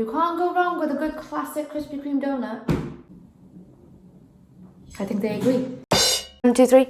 You can't go wrong with a good classic Krispy Kreme donut. I think they agree. 1, 2, 3.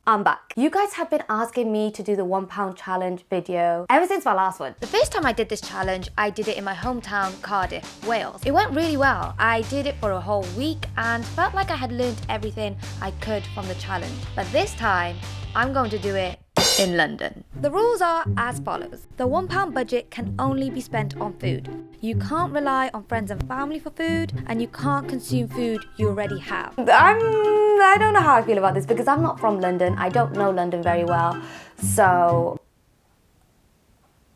I'm back. You guys have been asking me to do the £1 challenge video ever since my last one. The first time I did this challenge, I did it in my hometown, Cardiff, Wales. It went really well. I did it for a whole week and felt like I had learned everything I could from the challenge. But this time, I'm going to do it in London. The rules are as follows. The £1 budget can only be spent on food. You can't rely on friends and family for food, and you can't consume food you already have. I don't know how I feel about this because I'm not from London. I don't know London very well. So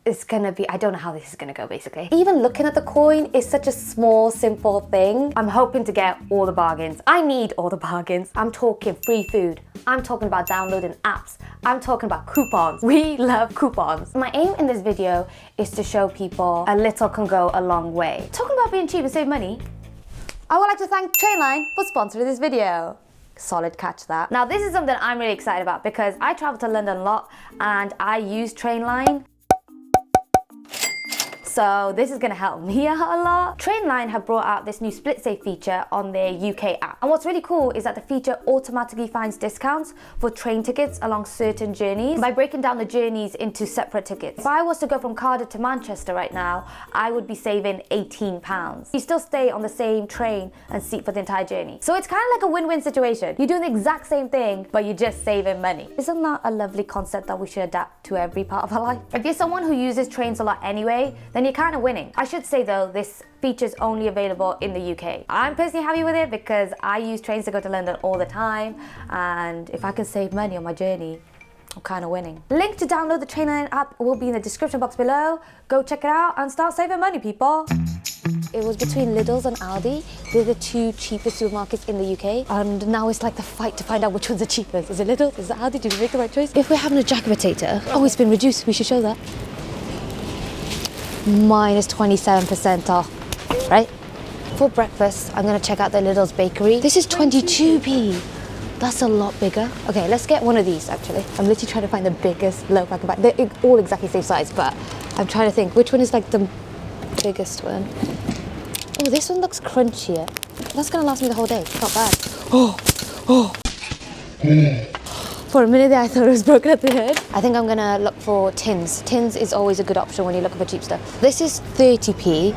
it's gonna be, I don't know how this is gonna go basically. Even looking at the coin is such a small, simple thing. I'm hoping to get all the bargains. I need all the bargains. I'm talking free food. I'm talking about downloading apps. I'm talking about coupons. We love coupons. My aim in this video is to show people a little can go a long way. Talking about being cheap and save money, I would like to thank Trainline for sponsoring this video. Solid catch that. Now this is something I'm really excited about because I travel to London a lot and I use Trainline. So this is gonna help me out a lot. Trainline have brought out this new split save feature on their UK app. And what's really cool is that the feature automatically finds discounts for train tickets along certain journeys by breaking down the journeys into separate tickets. If I was to go from Cardiff to Manchester right now, I would be saving £18. You still stay on the same train and seat for the entire journey. So it's kind of like a win-win situation. You're doing the exact same thing, but you're just saving money. Isn't that a lovely concept that we should adapt to every part of our life? If you're someone who uses trains a lot anyway, then you're kind of winning. I should say though, this feature is only available in the UK. I'm personally happy with it because I use trains to go to London all the time, and if I can save money on my journey, I'm kind of winning. Link to download the Trainline app will be in the description box below. Go check it out and start saving money, people. It was between Lidl's and Aldi. They're the two cheapest supermarkets in the UK, and now it's like the fight to find out which one's the cheapest. Is it Lidl's? Is it Aldi? Did we make the right choice? If we're having a jack potato, oh, it's been reduced. We should show that. Minus 27% off, right? For breakfast, I'm gonna check out the Lidl's bakery. This is 22p. That's a lot bigger. Okay, let's get one of these actually. I'm literally trying to find the biggest loaf I can buy. They're all exactly the same size, but I'm trying to think which one is like the biggest one. Oh, this one looks crunchier. That's gonna last me the whole day. Not bad. Oh. For a minute there, I thought it was broken at the head. I think I'm gonna look for tins. Tins is always a good option when you're looking for cheap stuff. This is 30p,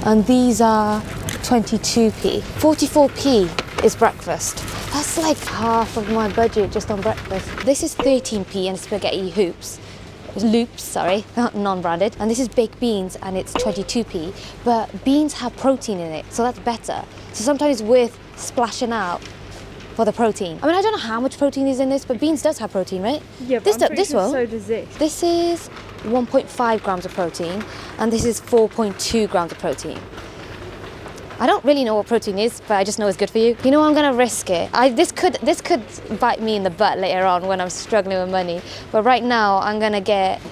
and these are 22p. 44p is breakfast. That's like half of my budget just on breakfast. This is 13p and spaghetti loops, sorry, non-branded. And this is baked beans and it's 22p, but beans have protein in it, so that's better. So sometimes it's worth splashing out for the protein. I mean, I don't know how much protein is in this, but beans does have protein, right? Yeah, but this one. So does this. This is 1.5 grams of protein, and this is 4.2 grams of protein. I don't really know what protein is, but I just know it's good for you. You know, I'm gonna risk it. This could bite me in the butt later on when I'm struggling with money. But right now, I'm gonna get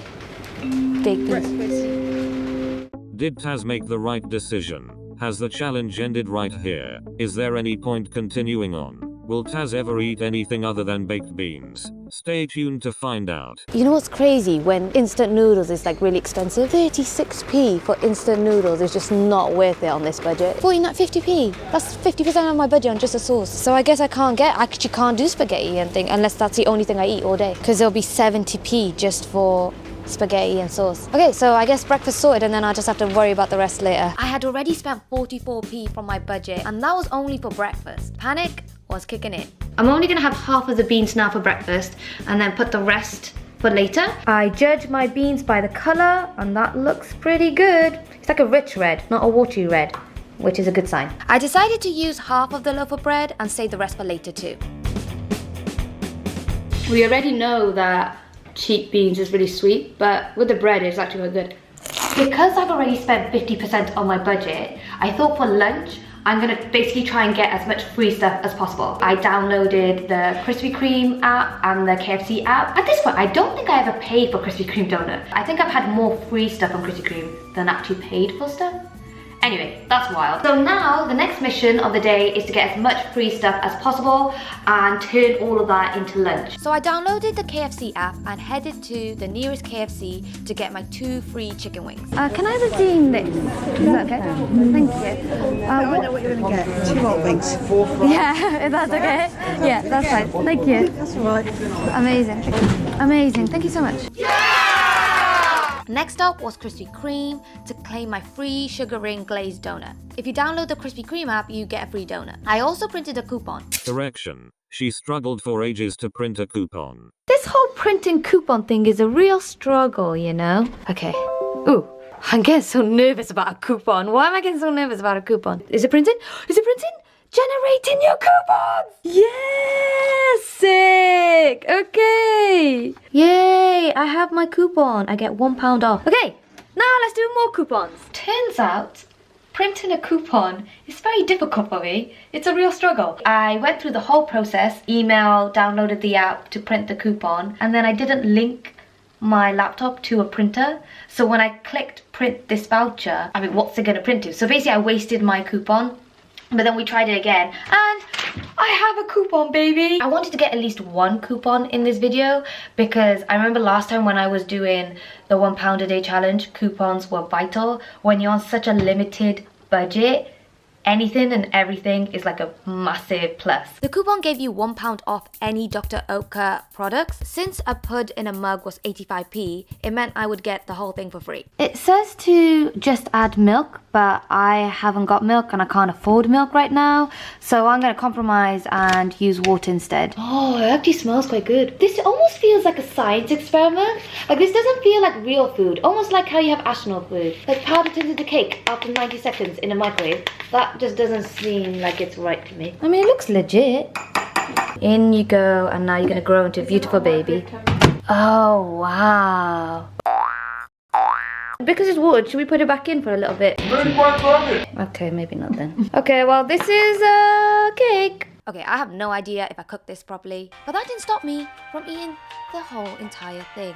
baked beans. Did Taz make the right decision? Has the challenge ended right here? Is there any point continuing on? Will Taz ever eat anything other than baked beans? Stay tuned to find out. You know what's crazy? When instant noodles is like really expensive, 36p for instant noodles is just not worth it on this budget. 50p. That's 50% of my budget on just a sauce. So I guess I actually can't do spaghetti and thing unless that's the only thing I eat all day. Because there'll be 70p just for spaghetti and sauce. Okay, so I guess breakfast sorted, and then I'll just have to worry about the rest later. I had already spent 44p from my budget, and that was only for breakfast. Panic was kicking in. I'm only gonna have half of the beans now for breakfast, and then put the rest for later. I judge my beans by the color, and that looks pretty good. It's like a rich red, not a watery red, which is a good sign. I decided to use half of the loaf of bread and save the rest for later too. We already know that cheap beans is really sweet, but with the bread it's actually really good. Because I've already spent 50% on my budget, I thought for lunch I'm gonna basically try and get as much free stuff as possible. I downloaded the Krispy Kreme app and the KFC app. At this point, I don't think I ever paid for Krispy Kreme donut. I think I've had more free stuff on Krispy Kreme than actually paid for stuff. Anyway, that's wild. So now the next mission of the day is to get as much free stuff as possible and turn all of that into lunch. So I downloaded the KFC app and headed to the nearest KFC to get my 2 free chicken wings. Can I redeem this? Is that okay? Thank you. I know what you're going to get. 2 hot wings. Yeah, if that's okay. Yeah, that's fine. Thank you. That's all right. Amazing. Amazing. Thank you so much. Next up was Krispy Kreme to claim my free sugar ring glazed donut. If you download the Krispy Kreme app, you get a free donut. I also printed a coupon. Correction. She struggled for ages to print a coupon. This whole printing coupon thing is a real struggle, you know? Okay. Ooh, I'm getting so nervous about a coupon. Why am I getting so nervous about a coupon? Is it printing? Is it printing? Generating your coupons! Yes! Sick! Okay! Yay! I have my coupon. I get £1 off. Okay, now let's do more coupons. Turns out, printing a coupon is very difficult for me. It's a real struggle. I went through the whole process, email, downloaded the app to print the coupon, and then I didn't link my laptop to a printer. So when I clicked print this voucher, I mean, what's it gonna print to? So basically I wasted my coupon. But then we tried it again and I have a coupon, baby. I wanted to get at least 1 coupon in this video because I remember last time when I was doing the £1 a day challenge, coupons were vital. When you're on such a limited budget, anything and everything is like a massive plus. The coupon gave you £1 off any Dr. Oetker products. Since a pud in a mug was 85p, it meant I would get the whole thing for free. It says to just add milk, but I haven't got milk and I can't afford milk right now. So I'm going to compromise and use water instead. Oh, it actually smells quite good. This almost feels like a science experiment. Like this doesn't feel like real food. Almost like how you have astronaut food. Like powder turns into cake after 90 seconds in a microwave. That just doesn't seem like it's right to me. I mean, it looks legit. In you go, and now you're going to grow into a beautiful baby. Oh, wow. Because it's wood, should we put it back in for a little bit? Okay, maybe not then. Okay, well, this is a cake. Okay, I have no idea if I cooked this properly, but that didn't stop me from eating the whole entire thing.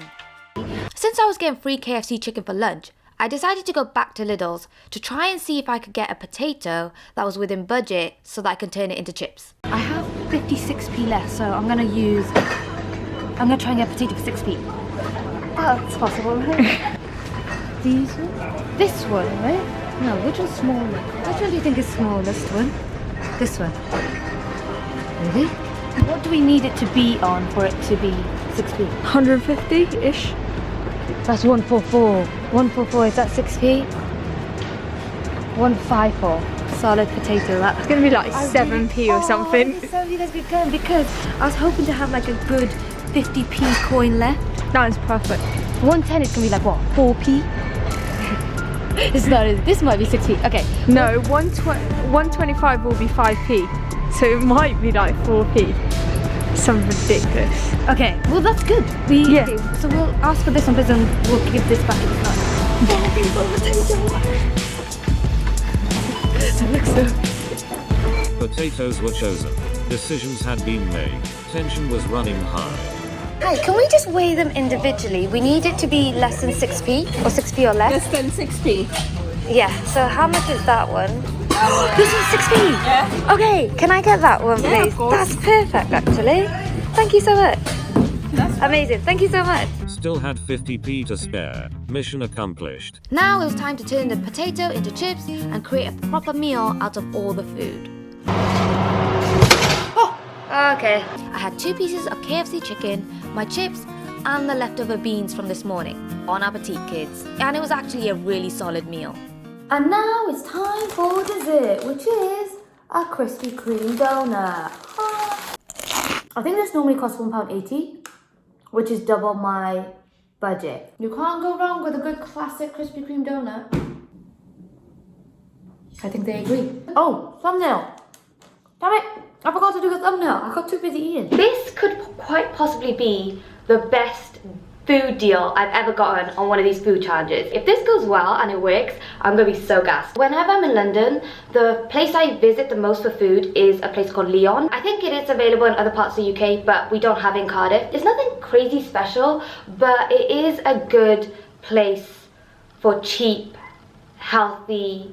Since I was getting free KFC chicken for lunch, I decided to go back to Lidl's to try and see if I could get a potato that was within budget so that I can turn it into chips. I have 56p left, so I'm going to try and get a potato for 6p. That's possible, right? These ones? This one, right? No, which one's smaller? Which one do you think is smallest one? This one. Really? What do we need it to be on for it to be 6p? 150-ish. That's 144. 144, is that 6p? 154. Solid potato, that. It's gonna be like 7p or something. Oh, so you guys be good because I was hoping to have like a good 50p coin left. That is perfect. 110 is gonna be like what, 4p? It's not, this might be 6p. Okay. No, 125 will be 5p. So it might be like 4p. Something ridiculous. Okay, well that's good. Yeah. Okay, so we'll ask for this one, please, and we'll give this back to the start. That looks so... Potatoes were chosen. Decisions had been made. Tension was running high. Hi, can we just weigh them individually? We need it to be less than 6p, or 6p or less. Less than 6p. Yeah, so how much is that one? This is 6p? Yeah. Okay, can I get that one, please? Yeah, of course. That's perfect, actually. Thank you so much. Amazing, thank you so much. Still had 50p to spare. Mission accomplished. Now it was time to turn the potato into chips and create a proper meal out of all the food. Okay. I had 2 pieces of KFC chicken, my chips, and the leftover beans from this morning. Bon appetit, kids. And it was actually a really solid meal. And now it's time for dessert, which is a Krispy Kreme donut. I think this normally costs £1.80, which is double my budget. You can't go wrong with a good classic Krispy Kreme donut. I think they agree. Oh, thumbnail. Damn it, I forgot to do a thumbnail. I got too busy eating. This could quite possibly be the best food deal I've ever gotten on one of these food challenges. If this goes well and it works, I'm gonna be so gassed. Whenever I'm in London, the place I visit the most for food is a place called Leon. I think it is available in other parts of the UK, but we don't have it in Cardiff. It's nothing crazy special, but it is a good place for cheap, healthy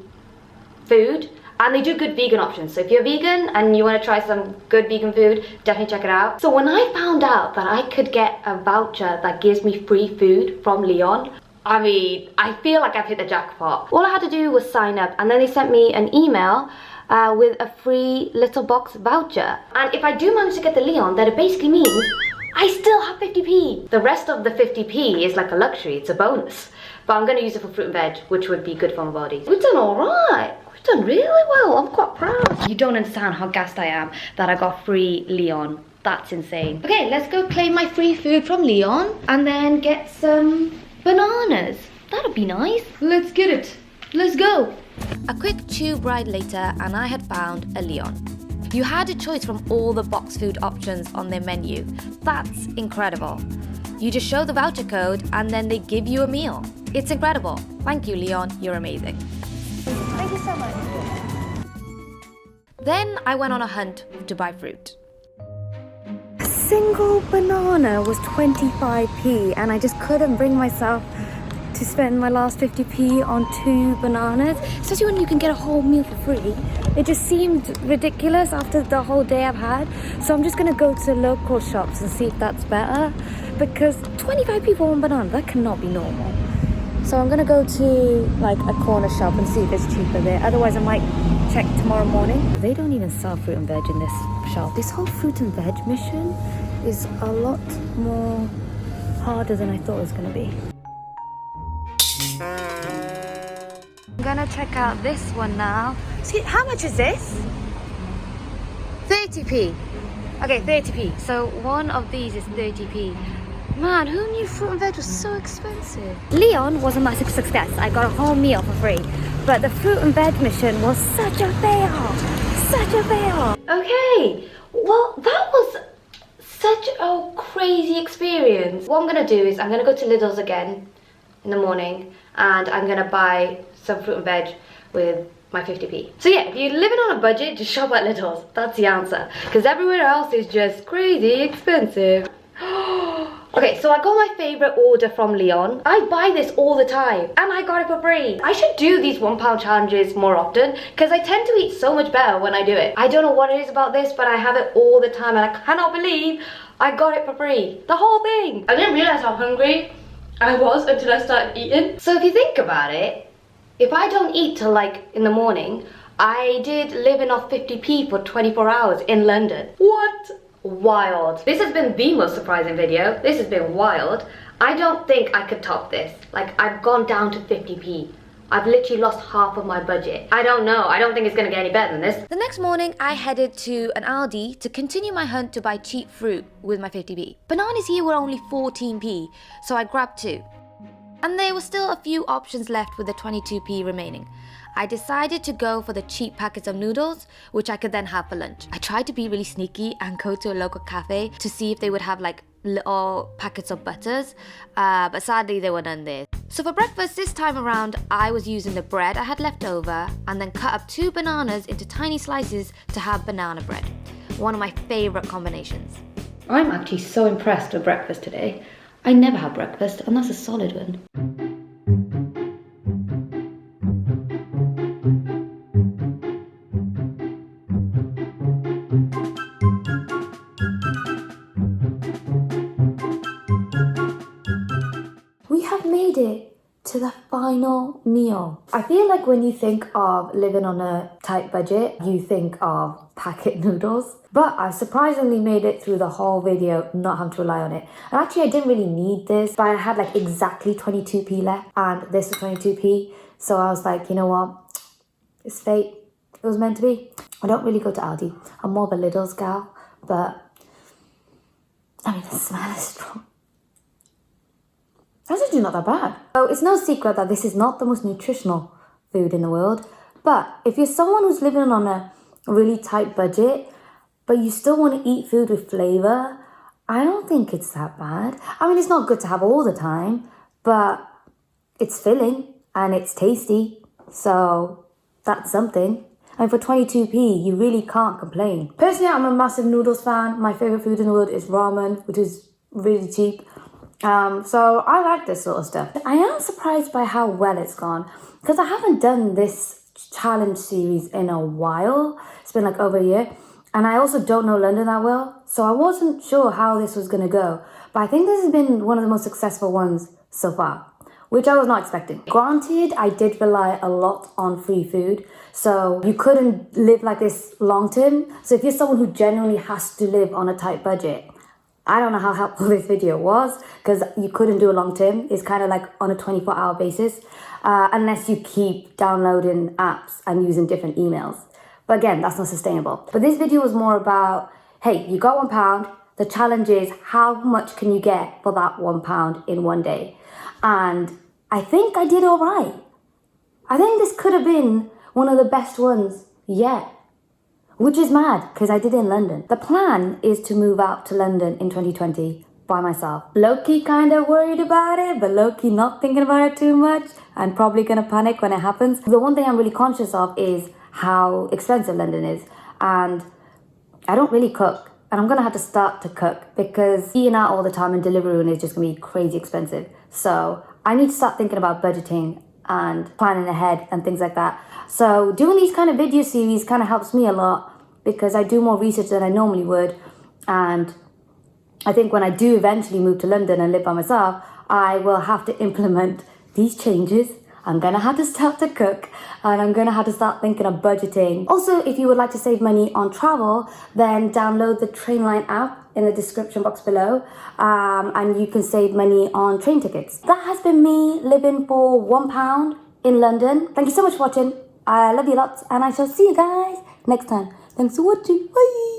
food, and they do good vegan options. So if you're vegan and you want to try some good vegan food, definitely check it out. So when I found out that I could get a voucher that gives me free food from Leon, I mean, I feel like I've hit the jackpot. All I had to do was sign up, and then they sent me an email with a free little box voucher. And if I do manage to get the Leon, then it basically means I still have 50p. The rest of the 50p is like a luxury, it's a bonus. But I'm gonna use it for fruit and veg, which would be good for my body. We've done all right. We've done really well, I'm quite proud. You don't understand how gassed I am that I got free Leon. That's insane. Okay, let's go claim my free food from Leon and then get some bananas. That'd be nice. Let's get it. Let's go. A quick tube ride later and I had found a Leon. You had a choice from all the box food options on their menu. That's incredible. You just show the voucher code and then they give you a meal. It's incredible. Thank you, Leon. You're amazing. Thank you so much. Then I went on a hunt to buy fruit. A single banana was 25p, and I just couldn't bring myself to spend my last 50p on 2 bananas, especially when you can get a whole meal for free. It just seemed ridiculous after the whole day I've had. So I'm just gonna go to local shops and see if that's better, because 25p for 1 banana, that cannot be normal. So I'm gonna go to like a corner shop and see if it's cheaper there. Otherwise I might check tomorrow morning. They don't even sell fruit and veg in this shop. This whole fruit and veg mission is a lot more harder than I thought it was gonna be. I'm gonna check out this one now. See, how much is this? 30p. Okay, 30p. So one of these is 30p. Man, who knew fruit and veg was so expensive? Leon was a massive success. I got a whole meal for free. But the fruit and veg mission was such a fail. Such a fail. Okay, well, that was such a crazy experience. What I'm gonna do is I'm gonna go to Lidl's again in the morning, and I'm gonna buy some fruit and veg with my 50p. So yeah, if you're living on a budget, just shop at Lidl's. That's the answer. Because everywhere else is just crazy expensive. Okay, so I got my favorite order from Leon. I buy this all the time, and I got it for free. I should do these £1 challenges more often, because I tend to eat so much better when I do it. I don't know what it is about this, but I have it all the time, and I cannot believe I got it for free. The whole thing. I didn't realize how hungry I was until I started eating. So if you think about it, if I don't eat till like in the morning, I did living off 50p for 24 hours in London. What? Wild. This has been the most surprising video. This has been wild. I don't think I could top this. Like, I've gone down to 50p. I've literally lost half of my budget. I don't know. I don't think it's gonna get any better than this. The next morning, I headed to an Aldi to continue my hunt to buy cheap fruit with my 50p. Bananas here were only 14p, so I grabbed 2. And there were still a few options left with the 22p remaining. I decided to go for the cheap packets of noodles, which I could then have for lunch. I tried to be really sneaky and go to a local cafe to see if they would have like little packets of butters, but sadly there were none there. So for breakfast this time around, I was using the bread I had left over and then cut up 2 bananas into tiny slices to have banana bread. One of my favorite combinations. I'm actually so impressed with breakfast today. I never have breakfast, and that's a solid one. We have made it to the final meal. I feel like when you think of living on a tight budget, you think of packet noodles. But I surprisingly made it through the whole video not having to rely on it. And actually I didn't really need this, but I had like exactly 22p left, and this was 22p. So I was like, you know what? It's fate. It was meant to be. I don't really go to Aldi. I'm more of a Lidl's gal, but I mean, the smell is strong. That's actually not that bad. So it's no secret that this is not the most nutritional food in the world. But if you're someone who's living on a really tight budget, but you still want to eat food with flavour, I don't think it's that bad. I mean, it's not good to have all the time, but it's filling and it's tasty. So that's something. And for 22p, you really can't complain. Personally, I'm a massive noodles fan. My favourite food in the world is ramen, which is really cheap. So I like this sort of stuff. I am surprised by how well it's gone, because I haven't done this challenge series in a while. It's been like over a year. And I also don't know London that well, so I wasn't sure how this was gonna go. But I think this has been one of the most successful ones so far, which I was not expecting. Granted, I did rely a lot on free food, so you couldn't live like this long term. So if you're someone who genuinely has to live on a tight budget, I don't know how helpful this video was, because you couldn't do a long term. It's kind of like on a 24-hour basis, unless you keep downloading apps and using different emails. But again, that's not sustainable. But this video was more about, hey, you got £1. The challenge is how much can you get for that £1 in one day? And I think I did all right. I think this could have been one of the best ones yet. Which is mad, because I did it in London. The plan is to move out to London in 2020 by myself. Low-key kind of worried about it, but low-key not thinking about it too much. I'm probably going to panic when it happens. The one thing I'm really conscious of is how expensive London is. And I don't really cook. And I'm going to have to start to cook, because eating out all the time and delivering is just going to be crazy expensive. So I need to start thinking about budgeting and planning ahead and things like that. So doing these kind of video series kind of helps me a lot, because I do more research than I normally would. And I think when I do eventually move to London and live by myself, I will have to implement these changes. I'm gonna have to start to cook, and I'm gonna have to start thinking of budgeting. Also, if you would like to save money on travel, then download the Trainline app in the description box below, and you can save money on train tickets. That has been me living for £1 in London. Thank you so much for watching. I love you lots, and I shall see you guys next time. Thanks for watching. Bye.